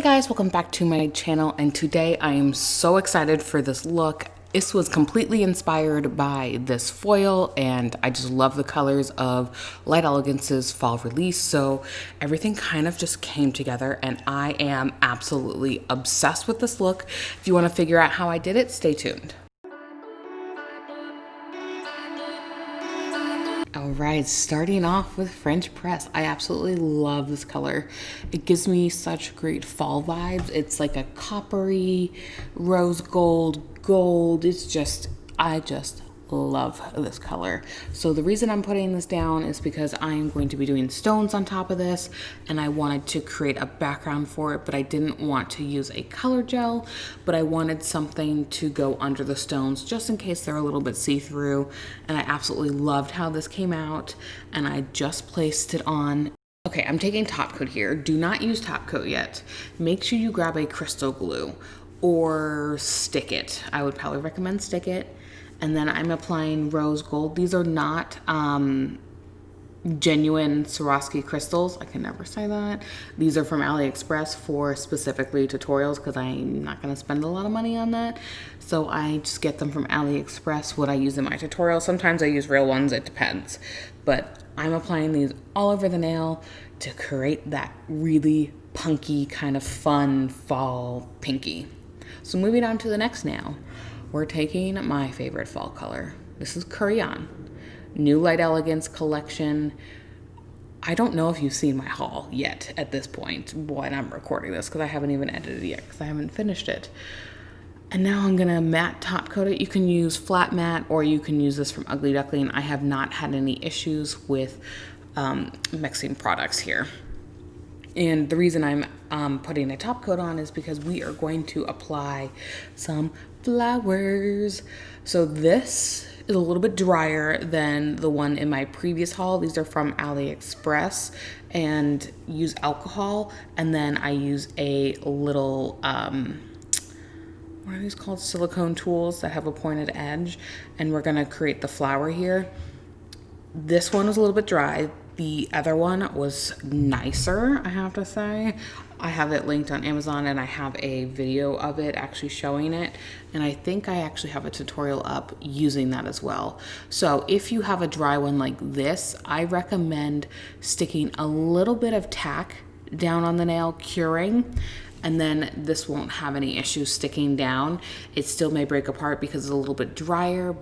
Hey guys, welcome back to my channel, and today I am so excited for this look. This was completely inspired by this foil, and I just love the colors of Light Elegance's fall release, so everything kind of just came together, and I am absolutely obsessed with this look. If you want to figure out how I did it, stay tuned. All right, starting off with French Press. I absolutely love this color. It gives me such great fall vibes. It's like a coppery, rose gold. I just love this color. So the reason I'm putting this down is because I'm going to be doing stones on top of this, and I wanted to create a background for it, but I didn't want to use a color gel, but I wanted something to go under the stones just in case they're a little bit see-through. And I absolutely loved how this came out, and I just placed it on. Okay, I'm taking top coat here. Do not use top coat yet. Make sure you grab a crystal glue or stick it. I would probably recommend stick it. And then I'm applying rose gold. These are not genuine Swarovski crystals. I can never say that. These are from AliExpress for specifically tutorials because I'm not going to spend a lot of money on that. So I just get them from AliExpress, what I use in my tutorials. Sometimes I use real ones, it depends. But I'm applying these all over the nail to create that really punky kind of fun fall pinky. So moving on to the next nail. We're taking my favorite fall color. This is Crayon, new Light Elegance collection. I don't know if you've seen my haul yet at this point when I'm recording this, because I haven't even edited it yet because I haven't finished it. And now I'm gonna matte top coat it. You can use flat matte or you can use this from Ugly Duckling. I have not had any issues with mixing products here. And the reason I'm putting a top coat on is because we are going to apply some flowers. So this is a little bit drier than the one in my previous haul. These are from AliExpress and use alcohol. And then I use a little, what are these called? Silicone tools that have a pointed edge. And we're gonna create the flower here. This one was a little bit dry. The other one was nicer, I have to say. I have it linked on Amazon, and I have a video of it actually showing it. And I think I actually have a tutorial up using that as well. So if you have a dry one like this, I recommend sticking a little bit of tack down on the nail, curing, and then this won't have any issues sticking down. It still may break apart because it's a little bit drier,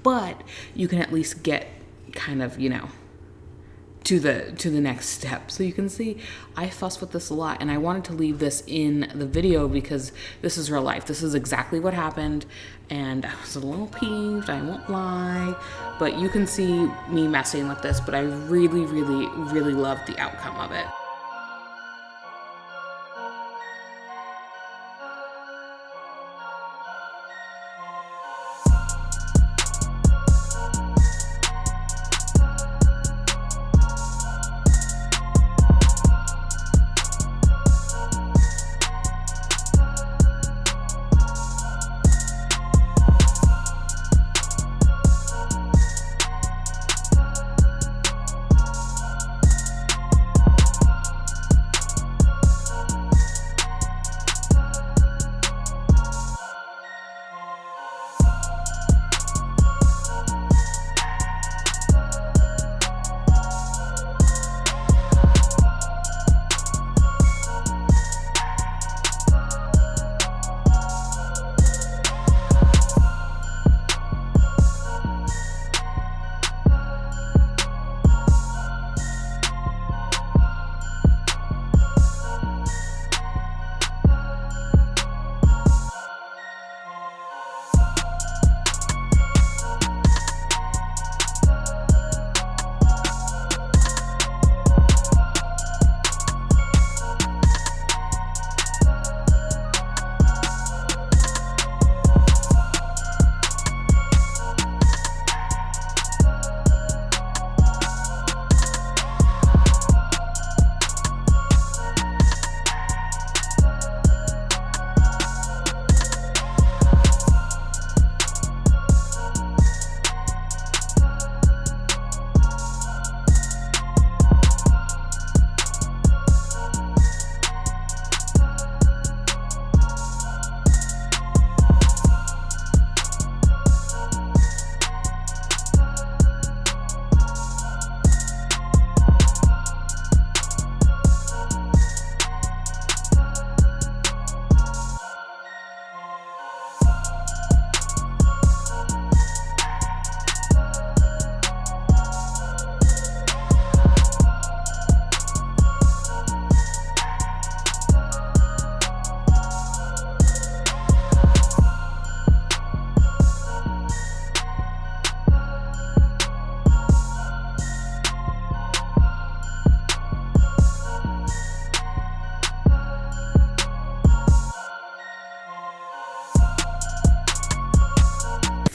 but you can at least get kind of, you know, to the next step. So you can see I fuss with this a lot, and I wanted to leave this in the video because this is real life. This is exactly what happened, and I was a little peeved, I won't lie, but you can see me messing with this, but I really love the outcome of it.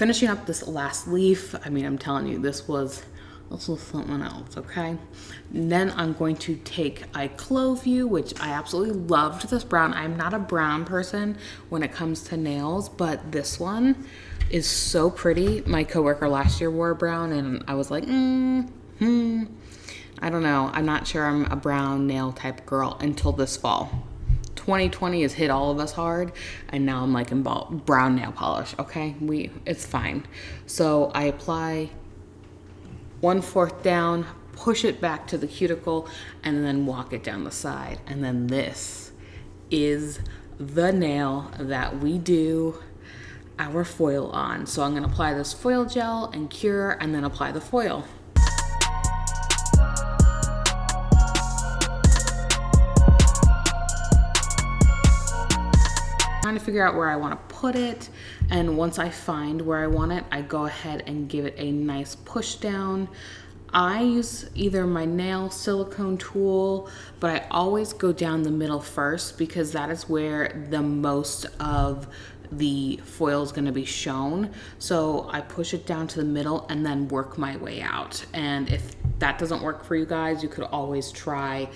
finishing up this last leaf. I mean, I'm telling you, this was something else, okay? And then I'm going to take a Clove, which I absolutely loved this brown. I'm not a brown person when it comes to nails, but this one is so pretty. My coworker last year wore brown and I was like, I don't know. I'm not sure I'm a brown nail type girl until this fall. 2020 has hit all of us hard, and now I'm like in brown nail polish, okay? It's fine. So I apply 1/4 down, push it back to the cuticle, and then walk it down the side. And then this is the nail that we do our foil on. So I'm gonna apply this foil gel and cure, and then apply the foil. Trying to figure out where I want to put it, and once I find where I want it, I go ahead and give it a nice push down. I use either my nail silicone tool, but I always go down the middle first because that is where the most of the foil is going to be shown. So I push it down to the middle and then work my way out. And if that doesn't work for you guys, you could always try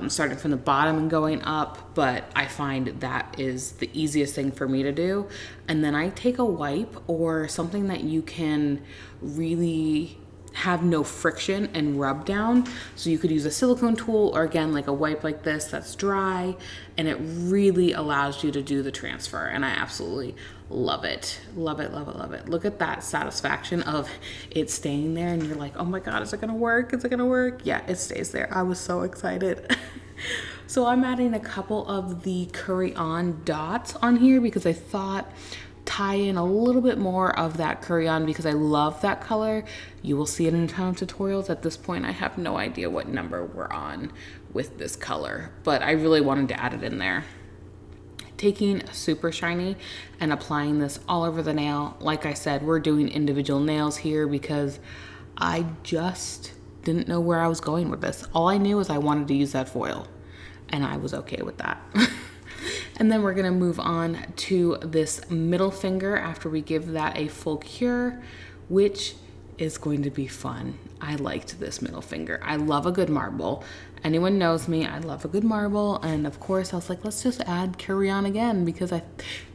starting from the bottom and going up, but I find that is the easiest thing for me to do. And then I take a wipe or something that you can really have no friction and rub down. So you could use a silicone tool, or again, like a wipe like this that's dry, and it really allows you to do the transfer. And I absolutely love it. Love it, love it, love it. Look at that satisfaction of it staying there and you're like, oh my God, is it gonna work? Is it gonna work? Yeah, it stays there. I was so excited. So I'm adding a couple of the Curry On dots on here because I thought tie in a little bit more of that Curry On because I love that color. You will see it in a ton of tutorials. At this point, I have no idea what number we're on with this color, but I really wanted to add it in there. Taking Super Shiny and applying this all over the nail. Like I said, we're doing individual nails here because I just didn't know where I was going with this. All I knew was I wanted to use that foil, and I was okay with that. And then we're gonna move on to this middle finger after we give that a full cure, which is going to be fun. I liked this middle finger. I love a good marble. Anyone knows me, I love a good marble. And of course I was like, let's just add Curry On again because I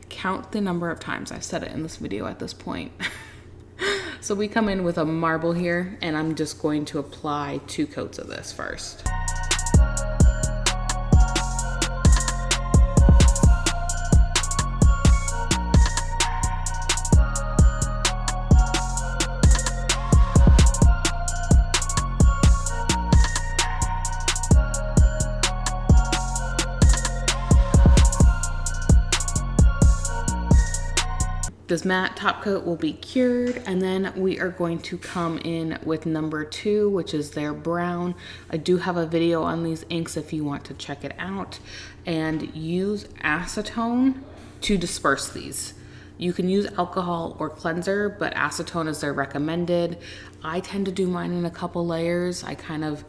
count the number of times I've said it in this video at this point. So we come in with a marble here, and I'm just going to apply 2 coats of this first. This matte top coat will be cured, and then we are going to come in with number 2, which is their brown. I do have a video on these inks if you want to check it out, and use acetone to disperse these. You can use alcohol or cleanser, but acetone is their recommended. I tend to do mine in a couple layers. I kind of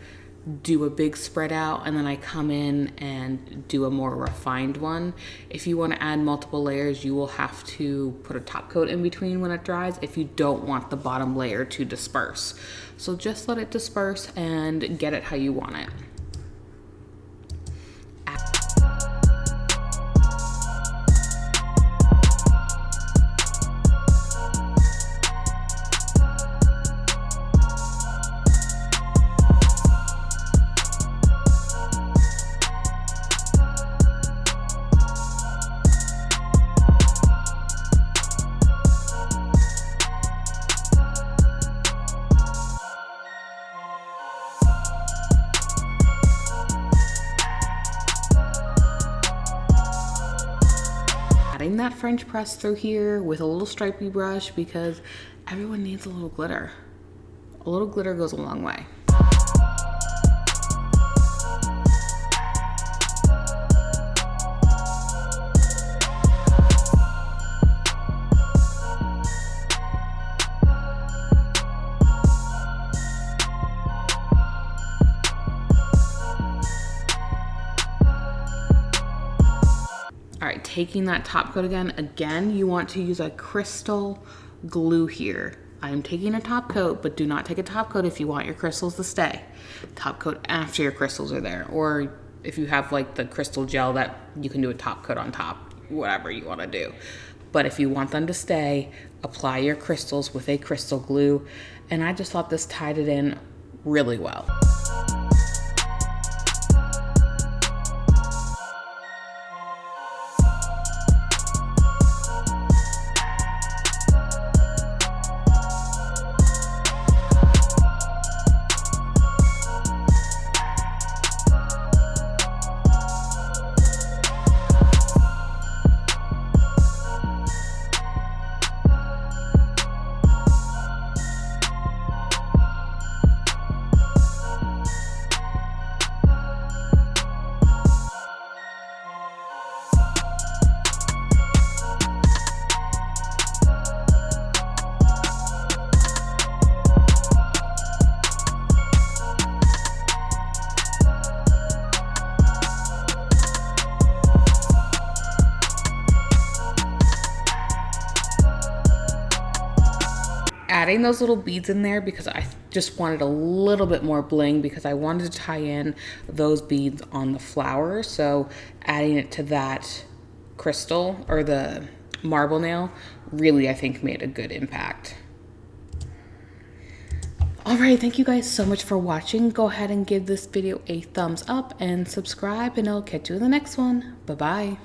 do a big spread out and then I come in and do a more refined one. If you want to add multiple layers, you will have to put a top coat in between when it dries if you don't want the bottom layer to disperse. So just let it disperse and get it how you want it. Adding that French press through here with a little stripey brush because everyone needs a little glitter. A little glitter goes a long way. All right, taking that top coat again, you want to use a crystal glue here. I'm taking a top coat, but do not take a top coat if you want your crystals to stay. Top coat after your crystals are there. Or if you have like the crystal gel, that you can do a top coat on top, whatever you want to do. But if you want them to stay, apply your crystals with a crystal glue. And I just thought this tied it in really well. Adding those little beads in there because I just wanted a little bit more bling, because I wanted to tie in those beads on the flower. So adding it to that crystal or the marble nail really, I think, made a good impact. All right, thank you guys so much for watching. Go ahead and give this video a thumbs up and subscribe, and I'll catch you in the next one. Bye-bye.